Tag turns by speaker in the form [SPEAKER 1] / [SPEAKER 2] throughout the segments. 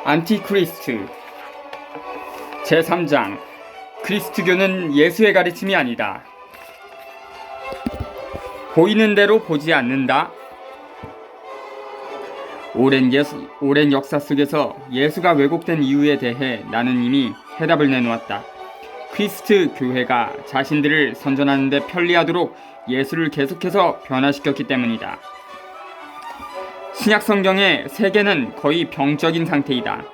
[SPEAKER 1] 안티크리스트 제3장 그리스도교는 예수의 가르침이 아니다. 보이는 대로 보지 않는다. 오랜 역사 속에서 예수가 왜곡된 이유에 대해 나는 이미 해답을 내놓았다. 크리스트 교회가 자신들을 선전하는 데 편리하도록 예수를 계속해서 변화시켰기 때문이다. 신약 성경의 세계는 거의 병적인 상태이다.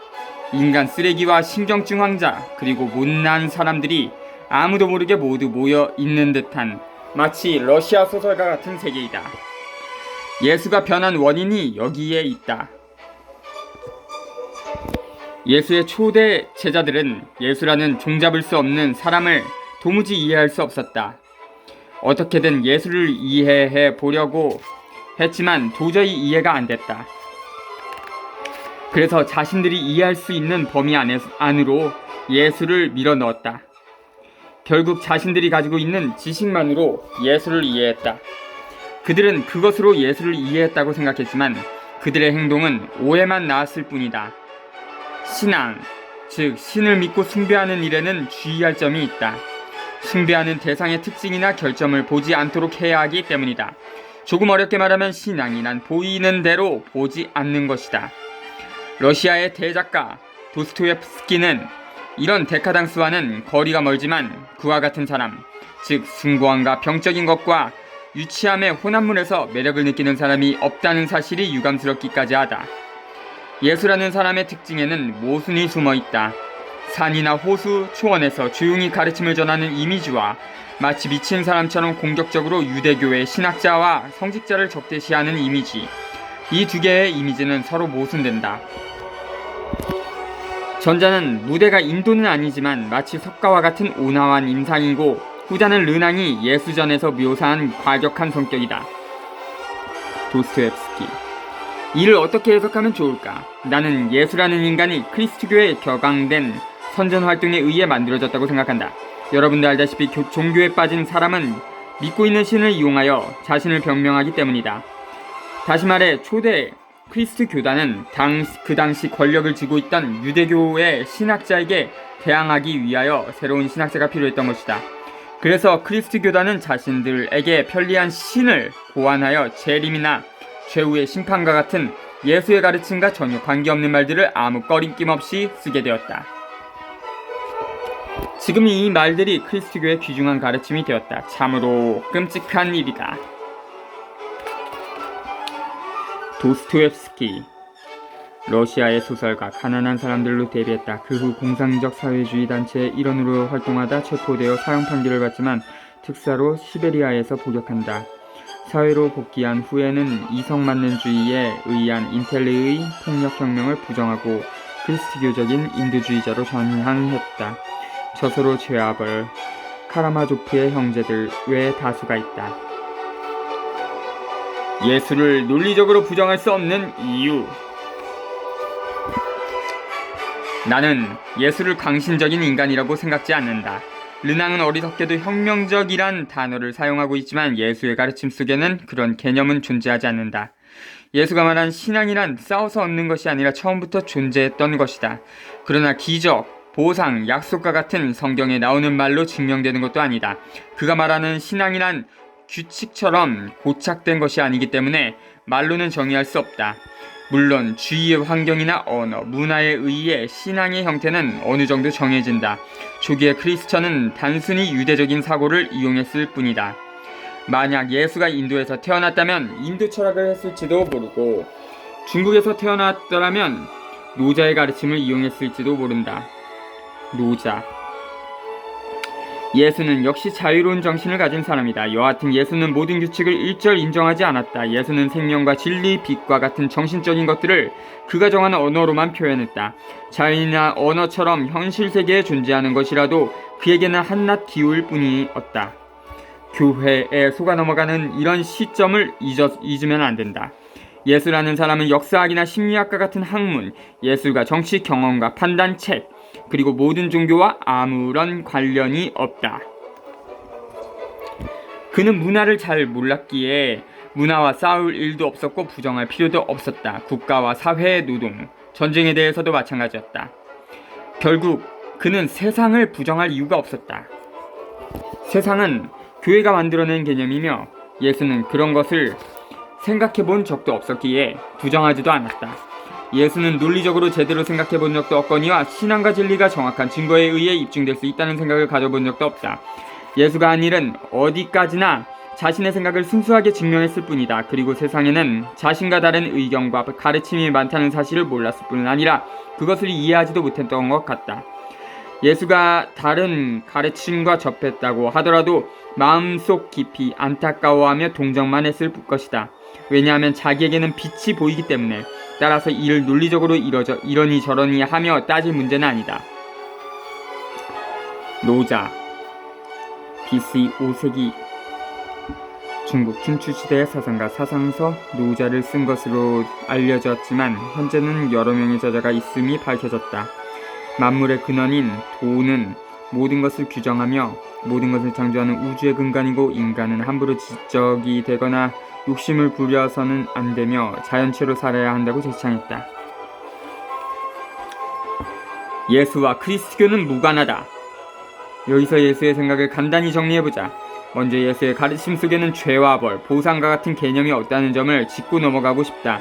[SPEAKER 1] 인간 쓰레기와 신경증 환자 그리고 못난 사람들이 아무도 모르게 모두 모여 있는 듯한 마치 러시아 소설가 같은 세계이다. 예수가 변한 원인이 여기에 있다. 예수의 초대 제자들은 예수라는 종잡을 수 없는 사람을 도무지 이해할 수 없었다. 어떻게든 예수를 이해해 보려고 했지만 도저히 이해가 안 됐다. 그래서 자신들이 이해할 수 있는 범위 안으로 예수를 밀어넣었다. 결국 자신들이 가지고 있는 지식만으로 예수를 이해했다. 그들은 그것으로 예수를 이해했다고 생각했지만 그들의 행동은 오해만 낳았을 뿐이다. 신앙, 즉 신을 믿고 숭배하는 일에는 주의할 점이 있다. 숭배하는 대상의 특징이나 결점을 보지 않도록 해야 하기 때문이다. 조금 어렵게 말하면 신앙이 난 보이는 대로 보지 않는 것이다. 러시아의 대작가 도스토옙스키는 이런 데카당스와는 거리가 멀지만 그와 같은 사람, 즉 숭고함과 병적인 것과 유치함의 혼합물에서 매력을 느끼는 사람이 없다는 사실이 유감스럽기까지 하다. 예수라는 사람의 특징에는 모순이 숨어있다. 산이나 호수, 초원에서 조용히 가르침을 전하는 이미지와 마치 미친 사람처럼 공격적으로 유대교의 신학자와 성직자를 적대시하는 이미지, 이 두 개의 이미지는 서로 모순된다. 전자는 무대가 인도는 아니지만 마치 석가와 같은 온화한 인상이고 후자는 르낭이 예수전에서 묘사한 과격한 성격이다. 도스토옙스키. 이를 어떻게 해석하면 좋을까? 나는 예수라는 인간이 크리스트교에 격앙된 선전활동에 의해 만들어졌다고 생각한다. 여러분도 알다시피 종교에 빠진 사람은 믿고 있는 신을 이용하여 자신을 변명하기 때문이다. 다시 말해 초대 크리스트 교단은 그 당시 권력을 쥐고 있던 유대교의 신학자에게 대항하기 위하여 새로운 신학자가 필요했던 것이다. 그래서 크리스트 교단은 자신들에게 편리한 신을 고안하여 재림이나 최후의 심판과 같은 예수의 가르침과 전혀 관계없는 말들을 아무 꺼림낌 없이 쓰게 되었다. 지금 이 말들이 크리스트교의 귀중한 가르침이 되었다. 참으로 끔찍한 일이다. 도스토옙스키. 러시아의 소설가, 가난한 사람들로 데뷔했다. 그 후 공산적 사회주의 단체의 일원으로 활동하다 체포되어 사형 판결을 받지만 특사로 시베리아에서 복역한다. 사회로 복귀한 후에는 이성만능주의에 의한 인텔리의 폭력혁명을 부정하고 그리스도교적인 인도주의자로 전향했다. 저서로 죄아벌, 카라마조프의 형제들 외에 다수가 있다. 예수를 논리적으로 부정할 수 없는 이유. 나는 예수를 광신적인 인간이라고 생각지 않는다. 르낭은 어리석게도 혁명적이란 단어를 사용하고 있지만 예수의 가르침 속에는 그런 개념은 존재하지 않는다. 예수가 말한 신앙이란 싸워서 얻는 것이 아니라 처음부터 존재했던 것이다. 그러나 기적, 보상, 약속과 같은 성경에 나오는 말로 증명되는 것도 아니다. 그가 말하는 신앙이란 규칙처럼 고착된 것이 아니기 때문에 말로는 정의할 수 없다. 물론 주위의 환경이나 언어, 문화에 의해 신앙의 형태는 어느 정도 정해진다. 초기의 크리스천은 단순히 유대적인 사고를 이용했을 뿐이다. 만약 예수가 인도에서 태어났다면 인도 철학을 했을지도 모르고 중국에서 태어났더라면 노자의 가르침을 이용했을지도 모른다. 노자. 예수는 역시 자유로운 정신을 가진 사람이다. 여하튼 예수는 모든 규칙을 일절 인정하지 않았다. 예수는 생명과 진리, 빛과 같은 정신적인 것들을 그가 정한 언어로만 표현했다. 자연이나 언어처럼 현실 세계에 존재하는 것이라도 그에게는 한낱 기호일 뿐이었다. 교회에 속아 넘어가는 이런 시점을 잊으면 안 된다. 예수라는 사람은 역사학이나 심리학과 같은 학문, 예술과 정치 경험과 판단책, 그리고 모든 종교와 아무런 관련이 없다. 그는 문화를 잘 몰랐기에 문화와 싸울 일도 없었고 부정할 필요도 없었다. 국가와 사회의 노동, 전쟁에 대해서도 마찬가지였다. 결국 그는 세상을 부정할 이유가 없었다. 세상은 교회가 만들어낸 개념이며 예수는 그런 것을 생각해 본 적도 없었기에 부정하지도 않았다. 예수는 논리적으로 제대로 생각해 본 적도 없거니와 신앙과 진리가 정확한 증거에 의해 입증될 수 있다는 생각을 가져본 적도 없다. 예수가 한 일은 어디까지나 자신의 생각을 순수하게 증명했을 뿐이다. 그리고 세상에는 자신과 다른 의견과 가르침이 많다는 사실을 몰랐을 뿐 아니라 그것을 이해하지도 못했던 것 같다. 예수가 다른 가르침과 접했다고 하더라도 마음속 깊이 안타까워하며 동정만 했을 것이다. 왜냐하면 자기에게는 빛이 보이기 때문에. 따라서 이를 논리적으로 이러니 저러니 하며 따질 문제는 아니다. 노자 BC 5세기 중국 춘추시대의 사상가 사상서 노자를 쓴 것으로 알려졌지만 현재는 여러 명의 저자가 있음이 밝혀졌다. 만물의 근원인 도는 모든 것을 규정하며 모든 것을 창조하는 우주의 근간이고 인간은 함부로 지적이 되거나 욕심을 부려서는 안 되며 자연체로 살아야 한다고 제창했다. 예수와 그리스도교는 무관하다. 여기서 예수의 생각을 간단히 정리해보자. 먼저 예수의 가르침 속에는 죄와 벌, 보상과 같은 개념이 없다는 점을 짚고 넘어가고 싶다.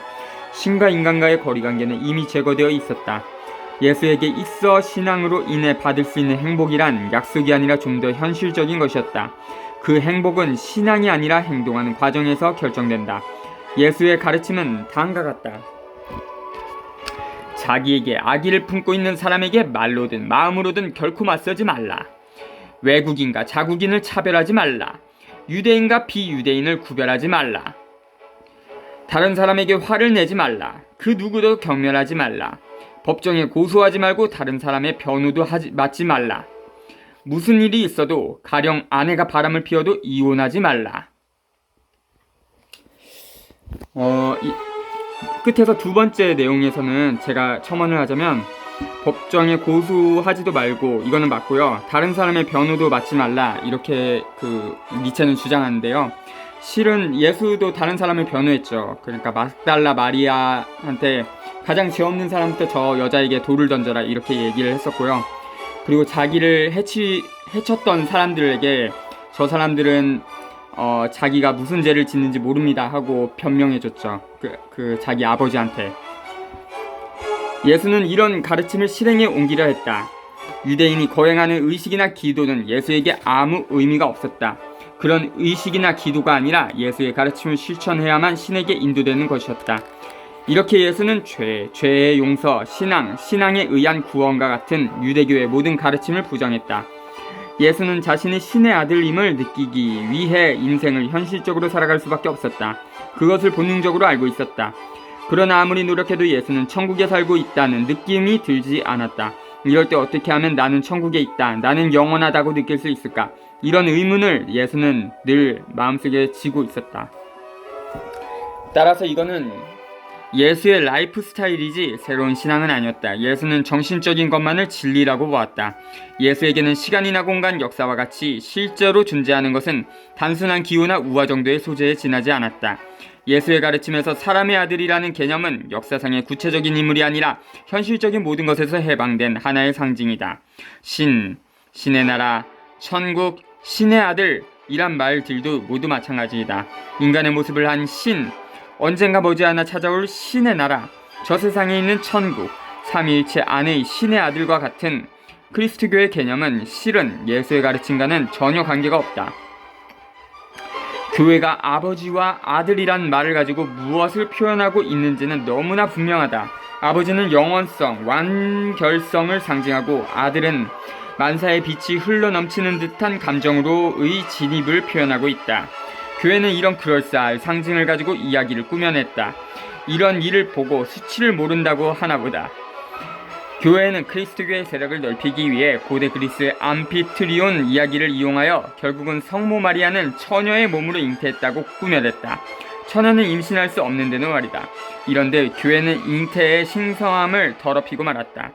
[SPEAKER 1] 신과 인간과의 거리관계는 이미 제거되어 있었다. 예수에게 있어 신앙으로 인해 받을 수 있는 행복이란 약속이 아니라 좀 더 현실적인 것이었다. 그 행복은 신앙이 아니라 행동하는 과정에서 결정된다. 예수의 가르침은 다음과 같다. 자기에게 악의를 품고 있는 사람에게 말로든 마음으로든 결코 맞서지 말라. 외국인과 자국인을 차별하지 말라. 유대인과 비유대인을 구별하지 말라. 다른 사람에게 화를 내지 말라. 그 누구도 경멸하지 말라. 법정에 고소하지 말고 다른 사람의 변호도 맡지 말라. 무슨 일이 있어도 가령 아내가 바람을 피워도 이혼하지 말라. 끝에서 두 번째 내용에서는 제가 첨언을 하자면 법정에 고소하지도 말고 이거는 맞고요. 다른 사람의 변호도 맡지 말라 이렇게 니체는 주장하는데요. 실은 예수도 다른 사람을 변호했죠. 그러니까 막달라 마리아한테 가장 죄 없는 사람부터 저 여자에게 돌을 던져라 이렇게 얘기를 했었고요. 그리고 자기를 해쳤던 사람들에게 저 사람들은 자기가 무슨 죄를 짓는지 모릅니다 하고 변명해줬죠. 자기 아버지한테. 예수는 이런 가르침을 실행에 옮기려 했다. 유대인이 거행하는 의식이나 기도는 예수에게 아무 의미가 없었다. 그런 의식이나 기도가 아니라 예수의 가르침을 실천해야만 신에게 인도되는 것이었다. 이렇게 예수는 죄의 용서, 신앙에 의한 구원과 같은 유대교의 모든 가르침을 부정했다. 예수는 자신이 신의 아들임을 느끼기 위해 인생을 현실적으로 살아갈 수밖에 없었다. 그것을 본능적으로 알고 있었다. 그러나 아무리 노력해도 예수는 천국에 살고 있다는 느낌이 들지 않았다. 이럴 때 어떻게 하면 나는 천국에 있다, 나는 영원하다고 느낄 수 있을까? 이런 의문을 예수는 늘 마음속에 지고 있었다. 따라서 이거는 예수의 라이프 스타일이지 새로운 신앙은 아니었다. 예수는 정신적인 것만을 진리라고 보았다. 예수에게는 시간이나 공간, 역사와 같이 실제로 존재하는 것은 단순한 기호나 우화 정도의 소재에 지나지 않았다. 예수의 가르침에서 사람의 아들이라는 개념은 역사상의 구체적인 인물이 아니라 현실적인 모든 것에서 해방된 하나의 상징이다. 신의 나라, 천국, 신의 아들 이란 말들도 모두 마찬가지이다. 인간의 모습을 한 신, 언젠가 머지않아 찾아올 신의 나라, 저 세상에 있는 천국, 삼위일체 안의 신의 아들과 같은 그리스도교의 개념은 실은 예수의 가르침과는 전혀 관계가 없다. 교회가 아버지와 아들이란 말을 가지고 무엇을 표현하고 있는지는 너무나 분명하다. 아버지는 영원성, 완결성을 상징하고 아들은 만사의 빛이 흘러넘치는 듯한 감정으로의 진입을 표현하고 있다. 교회는 이런 그럴싸할 상징을 가지고 이야기를 꾸며냈다. 이런 일을 보고 수치를 모른다고 하나보다. 교회는 그리스도교의 세력을 넓히기 위해 고대 그리스의 암피트리온 이야기를 이용하여 결국은 성모 마리아는 처녀의 몸으로 잉태했다고 꾸며냈다. 처녀는 임신할 수 없는 데는 말이다. 이런데 교회는 잉태의 신성함을 더럽히고 말았다.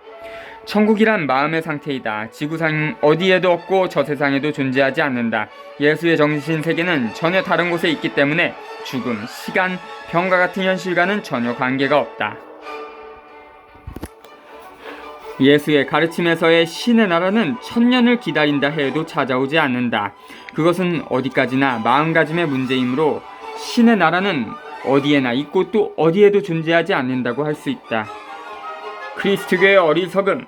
[SPEAKER 1] 천국이란 마음의 상태이다. 지구상 어디에도 없고 저 세상에도 존재하지 않는다. 예수의 정신세계는 전혀 다른 곳에 있기 때문에 죽음, 시간, 병과 같은 현실과는 전혀 관계가 없다. 예수의 가르침에서의 신의 나라는 천년을 기다린다 해도 찾아오지 않는다. 그것은 어디까지나 마음가짐의 문제이므로 신의 나라는 어디에나 있고 또 어디에도 존재하지 않는다고 할 수 있다. 그리스도교의 어리석음.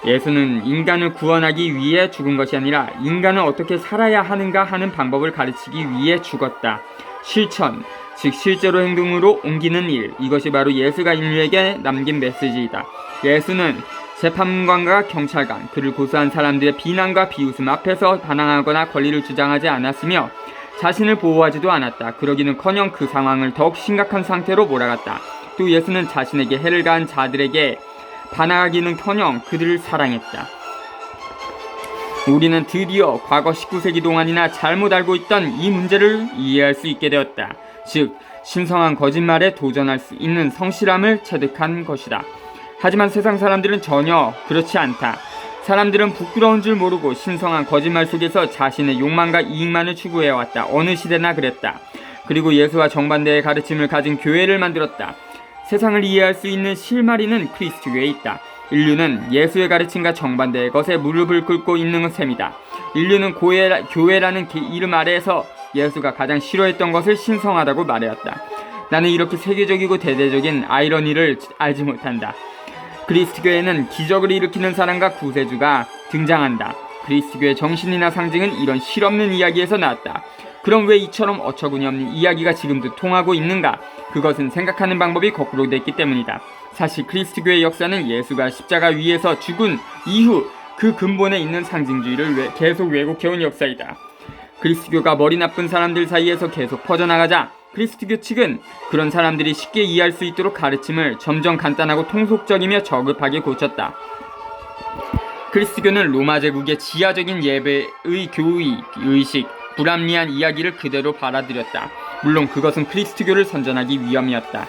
[SPEAKER 1] 예수는 인간을 구원하기 위해 죽은 것이 아니라 인간은 어떻게 살아야 하는가 하는 방법을 가르치기 위해 죽었다. 실천, 즉 실제로 행동으로 옮기는 일, 이것이 바로 예수가 인류에게 남긴 메시지이다. 예수는 재판관과 경찰관, 그를 고소한 사람들의 비난과 비웃음 앞에서 반항하거나 권리를 주장하지 않았으며 자신을 보호하지도 않았다. 그러기는커녕 그 상황을 더욱 심각한 상태로 몰아갔다. 또 예수는 자신에게 해를 가한 자들에게 반항하기는커녕 그들을 사랑했다. 우리는 드디어 과거 19세기 동안이나 잘못 알고 있던 이 문제를 이해할 수 있게 되었다. 즉, 신성한 거짓말에 도전할 수 있는 성실함을 체득한 것이다. 하지만 세상 사람들은 전혀 그렇지 않다. 사람들은 부끄러운 줄 모르고 신성한 거짓말 속에서 자신의 욕망과 이익만을 추구해왔다. 어느 시대나 그랬다. 그리고 예수와 정반대의 가르침을 가진 교회를 만들었다. 세상을 이해할 수 있는 실마리는 그리스도교에 있다. 인류는 예수의 가르침과 정반대의 것에 무릎을 꿇고 있는 셈이다. 인류는 교회라는 이름 아래에서 예수가 가장 싫어했던 것을 신성하다고 말해왔다. 나는 이렇게 세계적이고 대대적인 아이러니를 알지 못한다. 그리스도교에는 기적을 일으키는 사람과 구세주가 등장한다. 그리스도교의 정신이나 상징은 이런 실없는 이야기에서 나왔다. 그럼 왜 이처럼 어처구니없는 이야기가 지금도 통하고 있는가? 그것은 생각하는 방법이 거꾸로 됐기 때문이다. 사실 그리스도교의 역사는 예수가 십자가 위에서 죽은 이후 그 근본에 있는 상징주의를 계속 왜곡해온 역사이다. 그리스도교가 머리 나쁜 사람들 사이에서 계속 퍼져나가자 그리스도교 측은 그런 사람들이 쉽게 이해할 수 있도록 가르침을 점점 간단하고 통속적이며 저급하게 고쳤다. 그리스도교는 로마 제국의 지하적인 예배의 교의, 의식, 불합리한 이야기를 그대로 받아들였다. 물론 그것은 그리스도교를 선전하기 위함이었다.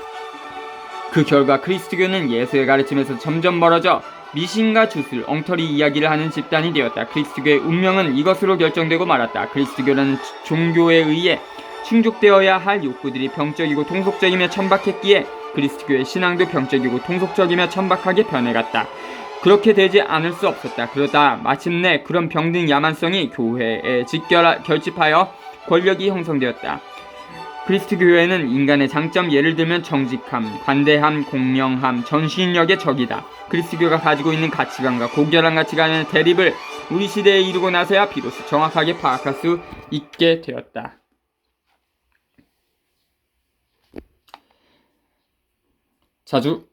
[SPEAKER 1] 그 결과 그리스도교는 예수의 가르침에서 점점 멀어져 미신과 주술, 엉터리 이야기를 하는 집단이 되었다. 그리스도교의 운명은 이것으로 결정되고 말았다. 그리스도교라는 종교에 의해 충족되어야 할 욕구들이 병적이고 통속적이며 천박했기에 그리스도교의 신앙도 병적이고 통속적이며 천박하게 변해갔다. 그렇게 되지 않을 수 없었다. 그러다 마침내 그런 병든 야만성이 교회에 결집하여 권력이 형성되었다. 그리스도교회는 인간의 장점, 예를 들면 정직함, 관대함, 공명함, 전신력의 적이다. 그리스도교가 가지고 있는 가치관과 고결한 가치관의 대립을 우리 시대에 이르고 나서야 비로소 정확하게 파악할 수 있게 되었다. 자주